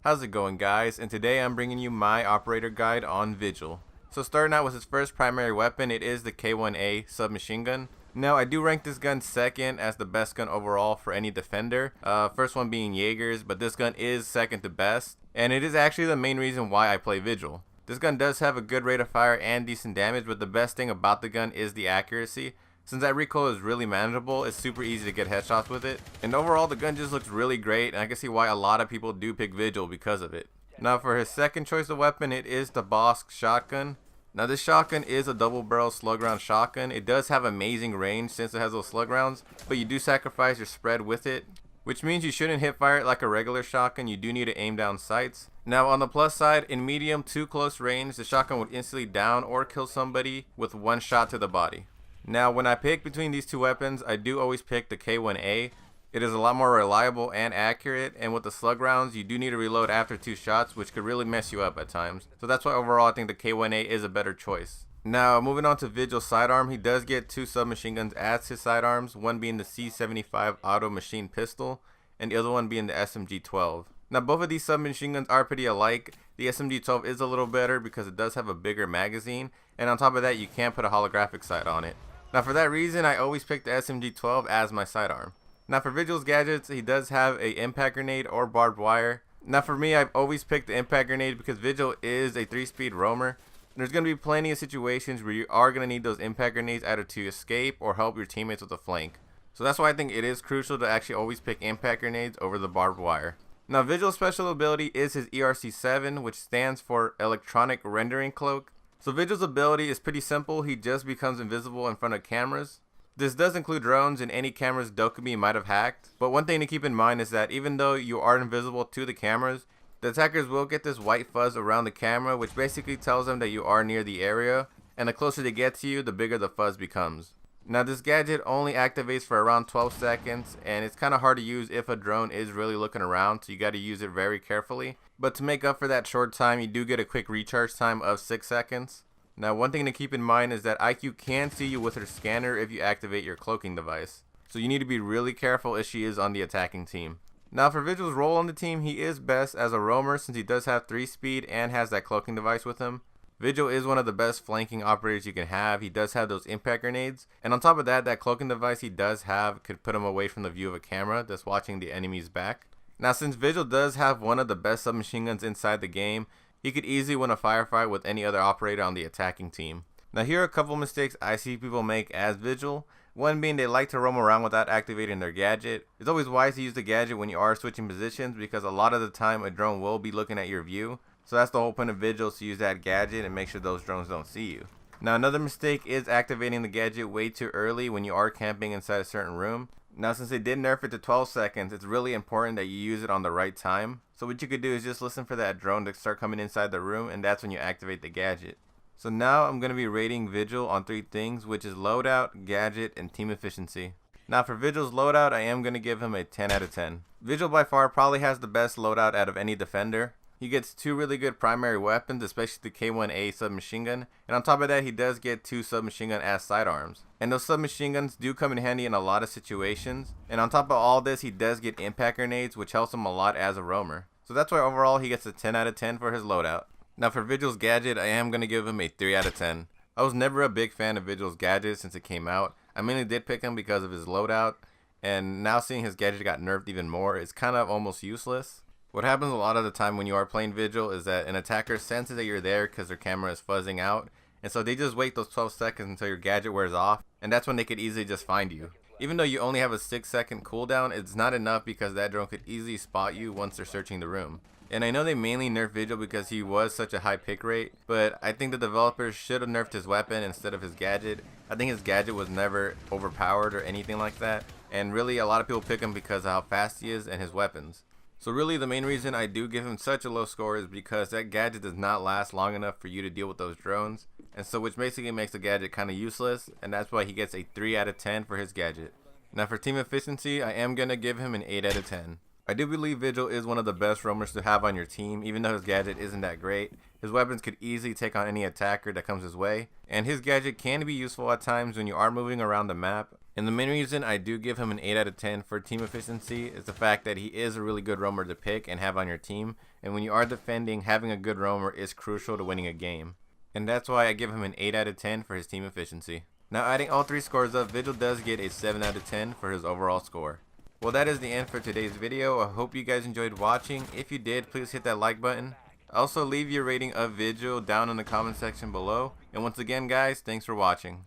How's it going, guys? And today I'm bringing you my operator guide on Vigil. So starting out with his first primary weapon, it is the K1A submachine gun. Now I do rank this gun second as the best gun overall for any defender. First one being Jaeger's, but this gun is second to best. And it is actually the main reason why I play Vigil. This gun does have a good rate of fire and decent damage, but the best thing about the gun is the accuracy. Since that recoil is really manageable, it's super easy to get headshots with it. And overall, the gun just looks really great, and I can see why a lot of people do pick Vigil because of it. Now for his second choice of weapon, it is the Bosk shotgun. Now this shotgun is a double barrel slug round shotgun. It does have amazing range since it has those slug rounds, but you do sacrifice your spread with it, which means you shouldn't hip fire it like a regular shotgun. You do need to aim down sights. Now on the plus side, in medium to close range, the shotgun would instantly down or kill somebody with one shot to the body. Now when I pick between these two weapons, I do always pick the K1A. It is a lot more reliable and accurate, and with the slug rounds, you do need to reload after 2 shots, which could really mess you up at times. So that's why overall I think the K1A is a better choice. Now moving on to Vigil's sidearm, he does get 2 submachine guns as his sidearms, one being the C75 auto machine pistol, and the other one being the SMG-12. Now both of these submachine guns are pretty alike. The SMG-12 is a little better because it does have a bigger magazine, and on top of that you can put a holographic sight on it. Now for that reason, I always pick the SMG-12 as my sidearm. Now for Vigil's gadgets, he does have a impact grenade or barbed wire. Now for me, I've always picked the impact grenade because Vigil is a 3-speed roamer. There's going to be plenty of situations where you are going to need those impact grenades either to escape or help your teammates with a flank. So that's why I think it is crucial to actually always pick impact grenades over the barbed wire. Now Vigil's special ability is his ERC7, which stands for Electronic Rendering Cloak. So Vigil's ability is pretty simple. He just becomes invisible in front of cameras. This does include drones and any cameras Dokumi might have hacked. But one thing to keep in mind is that even though you are invisible to the cameras, the attackers will get this white fuzz around the camera, which basically tells them that you are near the area. And the closer they get to you, the bigger the fuzz becomes. Now this gadget only activates for around 12 seconds, and it's kind of hard to use if a drone is really looking around, so you got to use it very carefully. But to make up for that short time, you do get a quick recharge time of 6 seconds. Now one thing to keep in mind is that IQ can see you with her scanner if you activate your cloaking device. So you need to be really careful if she is on the attacking team. Now for Vigil's role on the team, he is best as a roamer since he does have 3 speed and has that cloaking device with him. Vigil is one of the best flanking operators you can have. He does have those impact grenades, and on top of that, that cloaking device he does have could put him away from the view of a camera that's watching the enemy's back. Now since Vigil does have one of the best submachine guns inside the game, he could easily win a firefight with any other operator on the attacking team. Now here are a couple mistakes I see people make as Vigil. One being they like to roam around without activating their gadget. It's always wise to use the gadget when you are switching positions because a lot of the time a drone will be looking at your view. So that's the whole point of Vigil, to use that gadget and make sure those drones don't see you. Now another mistake is activating the gadget way too early when you are camping inside a certain room. Now since they did nerf it to 12 seconds, it's really important that you use it on the right time. So what you could do is just listen for that drone to start coming inside the room, and that's when you activate the gadget. So now I'm going to be rating Vigil on 3 things, which is loadout, gadget, and team efficiency. Now for Vigil's loadout, I am going to give him a 10 out of 10. Vigil by far probably has the best loadout out of any defender. He gets 2 really good primary weapons, especially the K1A submachine gun, and on top of that he does get 2 submachine gun as sidearms. And those submachine guns do come in handy in a lot of situations, and on top of all this he does get impact grenades, which helps him a lot as a roamer. So that's why overall he gets a 10 out of 10 for his loadout. Now for Vigil's gadget, I am going to give him a 3 out of 10. I was never a big fan of Vigil's gadget since it came out. I mainly did pick him because of his loadout, and now seeing his gadget got nerfed even more, it's kind of almost useless. What happens a lot of the time when you are playing Vigil is that an attacker senses that you're there because their camera is fuzzing out, and so they just wait those 12 seconds until your gadget wears off, and that's when they could easily just find you. Even though you only have a 6-second cooldown, it's not enough because that drone could easily spot you once they're searching the room. And I know they mainly nerfed Vigil because he was such a high pick rate, but I think the developers should have nerfed his weapon instead of his gadget. I think his gadget was never overpowered or anything like that, and really a lot of people pick him because of how fast he is and his weapons. So really the main reason I do give him such a low score is because that gadget does not last long enough for you to deal with those drones, and so which basically makes the gadget kind of useless, and that's why he gets a 3 out of 10 for his gadget. Now for team efficiency, I am going to give him an 8 out of 10. I do believe Vigil is one of the best roamers to have on your team, even though his gadget isn't that great. His weapons could easily take on any attacker that comes his way, and his gadget can be useful at times when you are moving around the map. And the main reason I do give him an 8 out of 10 for team efficiency is the fact that he is a really good roamer to pick and have on your team. And when you are defending, having a good roamer is crucial to winning a game. And that's why I give him an 8 out of 10 for his team efficiency. Now adding all three scores up, Vigil does get a 7 out of 10 for his overall score. Well, that is the end for today's video. I hope you guys enjoyed watching. If you did, please hit that like button. Also leave your rating of Vigil down in the comment section below. And once again guys, thanks for watching.